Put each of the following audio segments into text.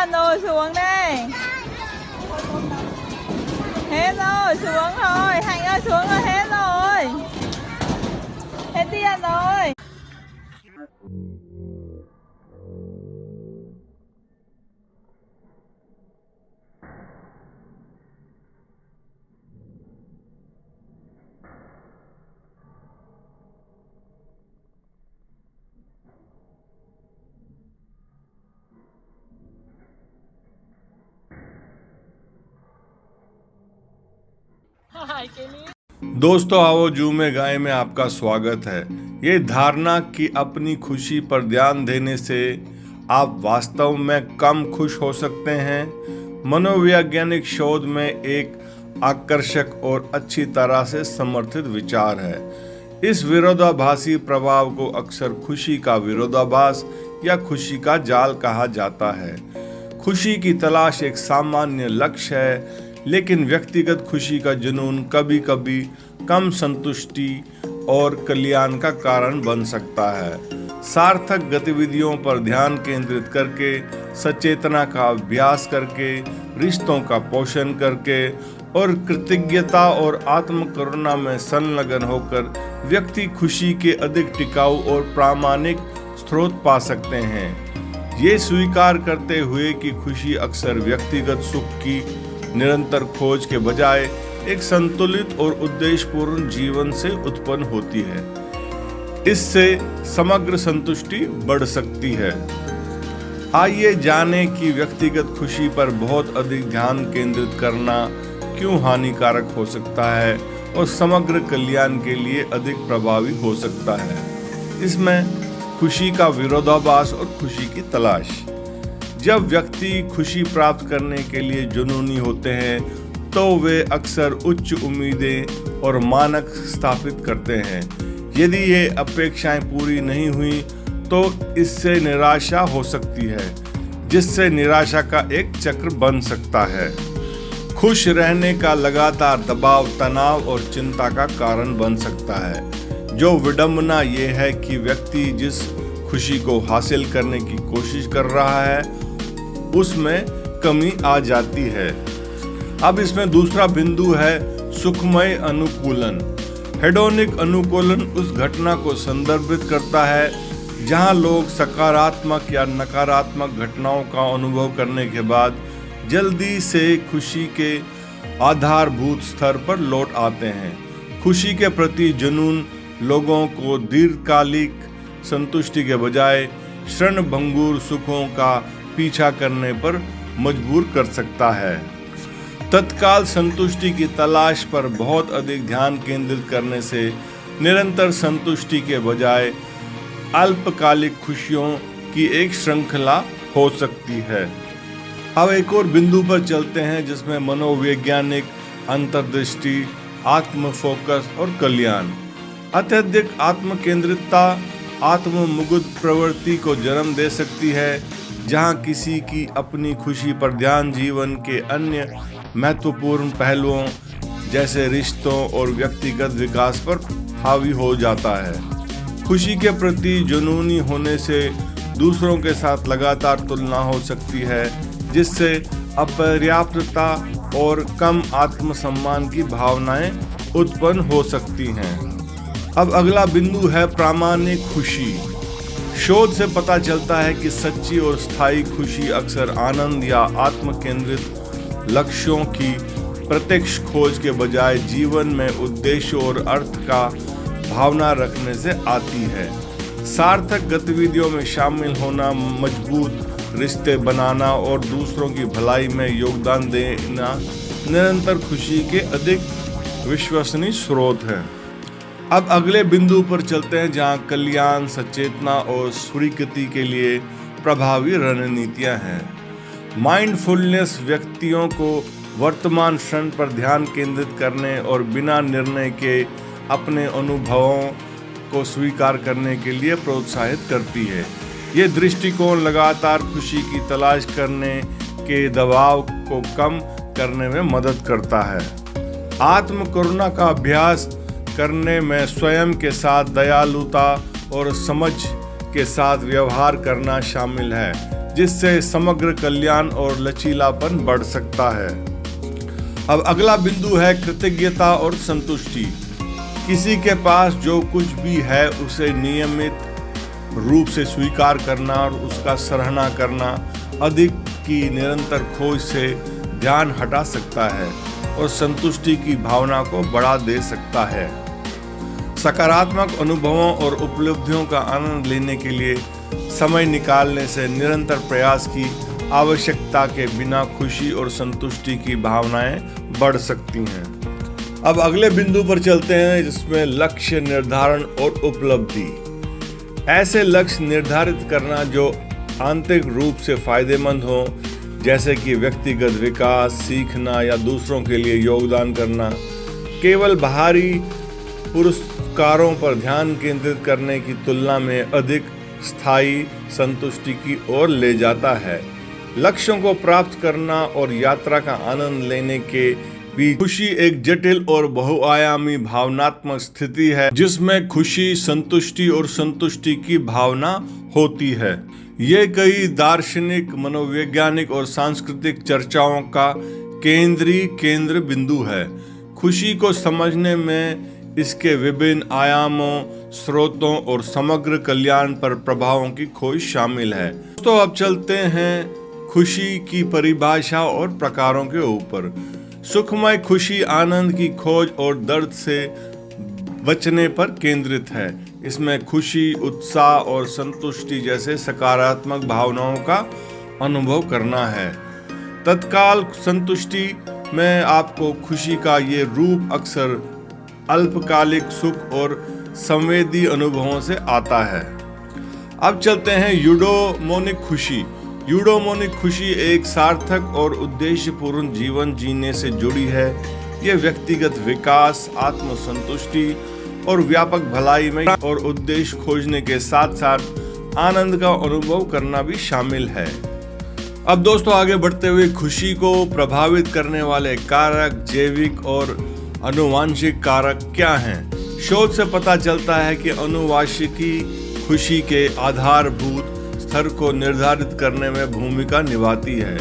piano xuống đây. Hết rồi, xuống rồi. Hạnh ơi, xuống rồi, hết rồi. Hết tiền rồi. दोस्तों, आओ जू में गाय में आपका स्वागत है। ये धारणा कि अपनी खुशी पर ध्यान देने से आप वास्तव में कम खुश हो सकते हैं, मनोवैज्ञानिक शोध में एक आकर्षक और अच्छी तरह से समर्थित विचार है। इस विरोधाभासी प्रभाव को अक्सर खुशी का विरोधाभास या खुशी का जाल कहा जाता है। खुशी की तलाश एक सामान्य लक्ष्य है, लेकिन व्यक्तिगत खुशी का जुनून कभी कभी कम संतुष्टि और कल्याण का कारण बन सकता है। सार्थक गतिविधियों पर ध्यान केंद्रित करके, सचेतना का अभ्यास करके, रिश्तों का पोषण करके और कृतज्ञता और आत्मकरुणा में संलग्न होकर व्यक्ति खुशी के अधिक टिकाऊ और प्रामाणिक स्रोत पा सकते हैं। ये स्वीकार करते हुए कि खुशी अक्सर व्यक्तिगत सुख की निरंतर खोज के बजाय एक संतुलित और उद्देश्यपूर्ण जीवन से उत्पन्न होती है, इससे समग्र संतुष्टि बढ़ सकती है। आइए जानें कि व्यक्तिगत खुशी पर बहुत अधिक ध्यान केंद्रित करना क्यों हानिकारक हो सकता है और समग्र कल्याण के लिए अधिक प्रभावी हो सकता है। इसमें खुशी का विरोधाभास और खुशी की तलाश। जब व्यक्ति खुशी प्राप्त करने के लिए जुनूनी होते हैं तो वे अक्सर उच्च उम्मीदें और मानक स्थापित करते हैं। यदि ये अपेक्षाएं पूरी नहीं हुई तो इससे निराशा हो सकती है, जिससे निराशा का एक चक्र बन सकता है। खुश रहने का लगातार दबाव तनाव और चिंता का कारण बन सकता है। जो विडंबना ये है कि व्यक्ति जिस खुशी को हासिल करने की कोशिश कर रहा है उसमें कमी आ जाती है। अब इसमें दूसरा बिंदु है सुखमय अनुकूलन। हेडोनिक अनुकूलन उस घटना को संदर्भित करता है जहां लोग सकारात्मक या नकारात्मक घटनाओं का अनुभव करने के बाद जल्दी से खुशी के आधारभूत स्तर पर लौट आते हैं। खुशी के प्रति जुनून लोगों को दीर्घकालिक संतुष्टि के बजाय क्षणभंगुर सुखों का पीछा करने पर मजबूर कर सकता है। तत्काल संतुष्टि की तलाश पर बहुत अधिक ध्यान केंद्रित करने से निरंतर संतुष्टि के बजाय अल्पकालिक खुशियों की एक श्रृंखला हो सकती है। अब एक और बिंदु पर चलते हैं जिसमें मनोवैज्ञानिक अंतर्दृष्टि, आत्म फोकस और कल्याण। अत्यधिक आत्म केंद्रितता आत्ममुग्ध प्रवृत्ति को जन्म दे सकती है, जहां किसी की अपनी खुशी पर ध्यान जीवन के अन्य महत्वपूर्ण पहलुओं जैसे रिश्तों और व्यक्तिगत विकास पर हावी हो जाता है। खुशी के प्रति जुनूनी होने से दूसरों के साथ लगातार तुलना हो सकती है, जिससे अपर्याप्तता और कम आत्मसम्मान की भावनाएं उत्पन्न हो सकती हैं। अब अगला बिंदु है प्रामाणिक खुशी। शोध से पता चलता है कि सच्ची और स्थायी खुशी अक्सर आनंद या आत्म केंद्रित लक्ष्यों की प्रत्यक्ष खोज के बजाय जीवन में उद्देश्य और अर्थ का भावना रखने से आती है। सार्थक गतिविधियों में शामिल होना, मजबूत रिश्ते बनाना और दूसरों की भलाई में योगदान देना निरंतर खुशी के अधिक विश्वसनीय स्रोत हैं। अब अगले बिंदु पर चलते हैं जहां कल्याण, सचेतना और स्वीकृति के लिए प्रभावी रणनीतियां हैं। माइंडफुलनेस व्यक्तियों को वर्तमान क्षण पर ध्यान केंद्रित करने और बिना निर्णय के अपने अनुभवों को स्वीकार करने के लिए प्रोत्साहित करती है। ये दृष्टिकोण लगातार खुशी की तलाश करने के दबाव को कम करने में मदद करता है। आत्मकरुणा का अभ्यास करने में स्वयं के साथ दयालुता और समझ के साथ व्यवहार करना शामिल है। जिससे समग्र कल्याण और लचीलापन बढ़ सकता है। अब अगला बिंदु है कृतज्ञता और संतुष्टि। किसी के पास जो कुछ भी है उसे नियमित रूप से स्वीकार करना और उसका सराहना करना अधिक की निरंतर खोज से ध्यान हटा सकता है और संतुष्टि की भावना को बढ़ा दे सकता है। सकारात्मक अनुभवों और उपलब्धियों का आनंद लेने के लिए समय निकालने से निरंतर प्रयास की आवश्यकता के बिना खुशी और संतुष्टि की भावनाएं बढ़ सकती हैं। अब अगले बिंदु पर चलते हैं, जिसमें लक्ष्य निर्धारण और उपलब्धि। ऐसे लक्ष्य निर्धारित करना जो आंतरिक रूप से फायदेमंद हो, जैसे कि व्यक्तिगत विकास, सीखना या दूसरों के लिए योगदान करना, केवल बाहरी पुरस्कारों पर ध्यान केंद्रित करने की तुलना में अधिक स्थायी संतुष्टि की ओर ले जाता है। लक्ष्यों को प्राप्त करना और यात्रा का आनंद लेने के बीच खुशी एक जटिल और बहुआयामी भावनात्मक स्थिति है, जिसमें खुशी, संतुष्टि और संतुष्टि की भावना होती है। ये कई दार्शनिक, मनोवैज्ञानिक और सांस्कृतिक चर्चाओं का केंद्र बिंदु है। खुशी को समझने में इसके विभिन्न आयामों, स्रोतों और समग्र कल्याण पर प्रभावों की खोज शामिल है। तो अब चलते हैं खुशी की परिभाषा और प्रकारों के ऊपर। सुखमय खुशी आनंद की खोज और दर्द से बचने पर केंद्रित है। इसमें खुशी, उत्साह और संतुष्टि जैसे सकारात्मक भावनाओं का अनुभव करना है। तत्काल संतुष्टि में आपको खुशी का ये रूप अक्सर अल्पकालिक सुख और संवेदी अनुभवों से आता है। अब चलते हैं यूडोमोनिक खुशी। यूडोमोनिक खुशी एक सार्थक और उद्देश्यपूर्ण जीवन जीने से जुड़ी है। यह व्यक्तिगत विकास, आत्मसंतुष्टि और व्यापक भलाई में और उद्देश्य खोजने के साथ साथ आनंद का अनुभव करना भी शामिल है। अब दोस्तों आगे बढ़ते हुए खुशी को प्रभावित करने वाले कारक, जैविक और आनुवंशिक कारक क्या हैं? शोध से पता चलता है कि आनुवंशिकी खुशी के आधारभूत स्तर को निर्धारित करने में भूमिका निभाती है।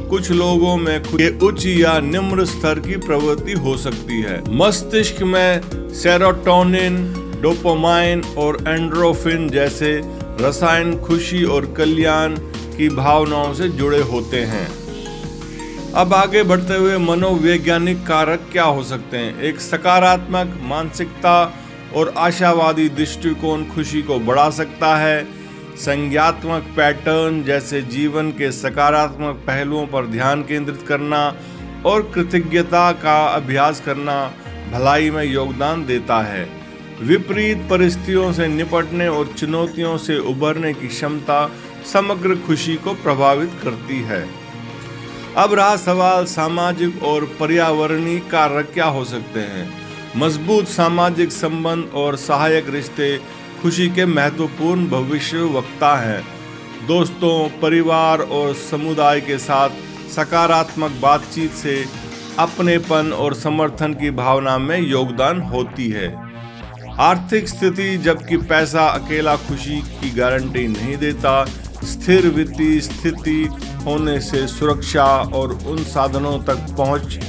कुछ लोगों में खुशी के उच्च या निम्न स्तर की प्रवृत्ति हो सकती है। मस्तिष्क में सेरोटोनिन, डोपामाइन और एंडोर्फिन जैसे रसायन खुशी और कल्याण की भावनाओं से जुड़े होते हैं। अब आगे बढ़ते हुए मनोवैज्ञानिक कारक क्या हो सकते हैं? एक सकारात्मक मानसिकता और आशावादी दृष्टिकोण खुशी को बढ़ा सकता है। संज्ञात्मक पैटर्न जैसे जीवन के सकारात्मक पहलुओं पर ध्यान केंद्रित करना और कृतज्ञता का अभ्यास करना भलाई में योगदान देता है। विपरीत परिस्थितियों से निपटने और चुनौतियों से उबरने की क्षमता समग्र खुशी को प्रभावित करती है। अब रहा सवाल सामाजिक और पर्यावरणीय कारक क्या हो सकते हैं? मजबूत सामाजिक संबंध और सहायक रिश्ते खुशी के महत्वपूर्ण भविष्यवक्ता हैं। दोस्तों, परिवार और समुदाय के साथ सकारात्मक बातचीत से अपनेपन और समर्थन की भावना में योगदान होती है। आर्थिक स्थिति, जबकि पैसा अकेला खुशी की गारंटी नहीं देता, स्थिर वित्तीय स्थिति होने से सुरक्षा और उन साधनों तक पहुंच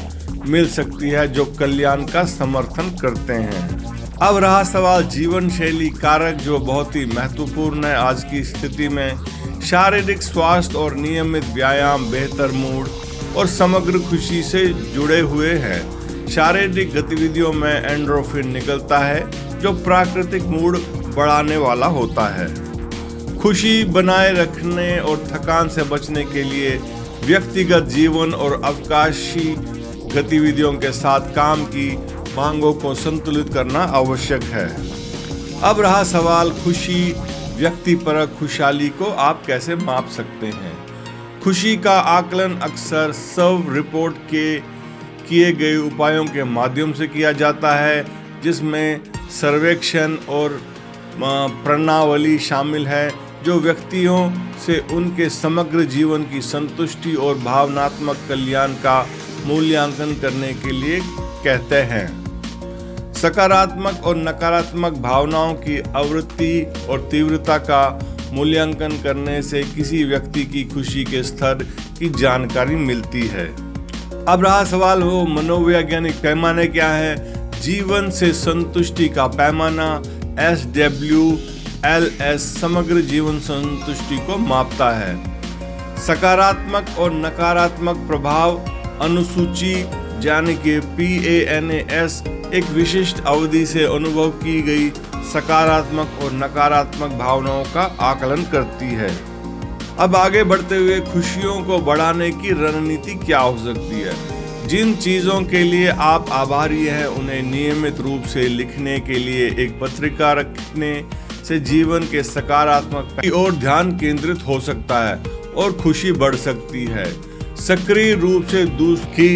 मिल सकती है जो कल्याण का समर्थन करते हैं। अब रहा सवाल जीवन शैली कारक, जो बहुत ही महत्वपूर्ण है आज की स्थिति में। शारीरिक स्वास्थ्य और नियमित व्यायाम बेहतर मूड और समग्र खुशी से जुड़े हुए हैं। शारीरिक गतिविधियों में एंडोर्फिन निकलता है जो प्राकृतिक मूड बढ़ाने वाला होता है। खुशी बनाए रखने और थकान से बचने के लिए व्यक्तिगत जीवन और अवकाशी गतिविधियों के साथ काम की मांगों को संतुलित करना आवश्यक है। अब रहा सवाल खुशी, व्यक्तिपरक खुशहाली को आप कैसे माप सकते हैं? खुशी का आकलन अक्सर स्व रिपोर्ट के किए गए उपायों के माध्यम से किया जाता है, जिसमें सर्वेक्षण और प्रणावली शामिल है जो व्यक्तियों से उनके समग्र जीवन की संतुष्टि और भावनात्मक कल्याण का मूल्यांकन करने के लिए कहते हैं। सकारात्मक और नकारात्मक भावनाओं की आवृत्ति और तीव्रता का मूल्यांकन करने से किसी व्यक्ति की खुशी के स्तर की जानकारी मिलती है। अब रहा सवाल वो मनोवैज्ञानिक पैमाने क्या है। जीवन से संतुष्टि का पैमाना SWLS समग्र जीवन संतुष्टि को मापता है। सकारात्मक और नकारात्मक प्रभाव अनुसूची यानी कि PANAS एक विशिष्ट अवधि से अनुभव की गई सकारात्मक और नकारात्मक भावनाओं का आकलन करती है। अब आगे बढ़ते हुए खुशियों को बढ़ाने की रणनीति क्या हो सकती है। जिन चीज़ों के लिए आप आभारी हैं उन्हें नियमित रूप से लिखने के लिए एक पत्रिका रखने से जीवन के सकारात्मक की ओर ध्यान केंद्रित हो सकता है और खुशी बढ़ सकती है। सक्रिय रूप से दूसरों की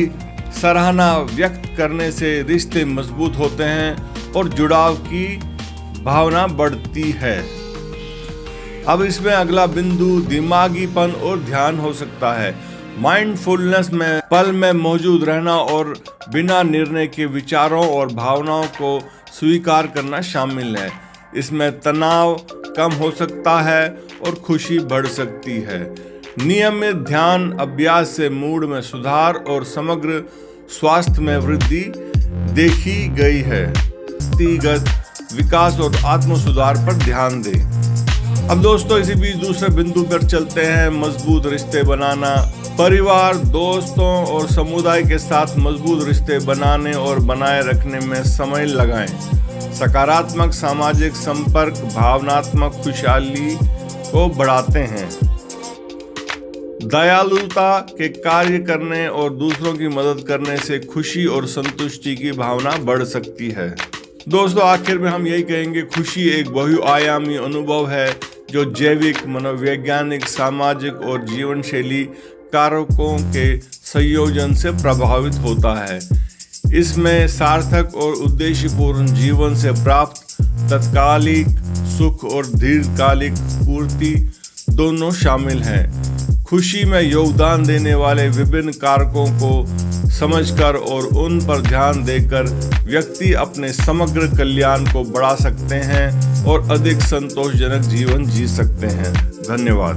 सराहना व्यक्त करने से रिश्ते मजबूत होते हैं और जुड़ाव की भावना बढ़ती है। अब इसमें अगला बिंदु दिमागीपन और ध्यान हो सकता है। माइंडफुलनेस में पल में मौजूद रहना और बिना निर्णय के विचारों और भावनाओं को स्वीकार करना शामिल है। इसमें तनाव कम हो सकता है और खुशी बढ़ सकती है। नियमित ध्यान अभ्यास से मूड में सुधार और समग्र स्वास्थ्य में वृद्धि देखी गई है। व्यक्तिगत विकास और आत्म सुधार पर ध्यान दें। अब दोस्तों इसी बीच दूसरे बिंदु पर चलते हैं, मजबूत रिश्ते बनाना। परिवार, दोस्तों और समुदाय के साथ मजबूत रिश्ते बनाने और बनाए रखने में समय लगाएं। सकारात्मक सामाजिक संपर्क भावनात्मक खुशहाली को बढ़ाते हैं। दयालुता के कार्य करने और दूसरों की मदद करने से खुशी और संतुष्टि की भावना बढ़ सकती है। दोस्तों आखिर में हम यही कहेंगे, खुशी एक बहुआयामी अनुभव है जो जैविक, मनोवैज्ञानिक, सामाजिक और जीवन शैली कारकों के संयोजन से प्रभावित होता है। इसमें सार्थक और उद्देश्यपूर्ण जीवन से प्राप्त तात्कालिक सुख और दीर्घकालिक पूर्ति दोनों शामिल हैं। खुशी में योगदान देने वाले विभिन्न कारकों को समझकर और उन पर ध्यान देकर व्यक्ति अपने समग्र कल्याण को बढ़ा सकते हैं और अधिक संतोषजनक जीवन जी सकते हैं। धन्यवाद।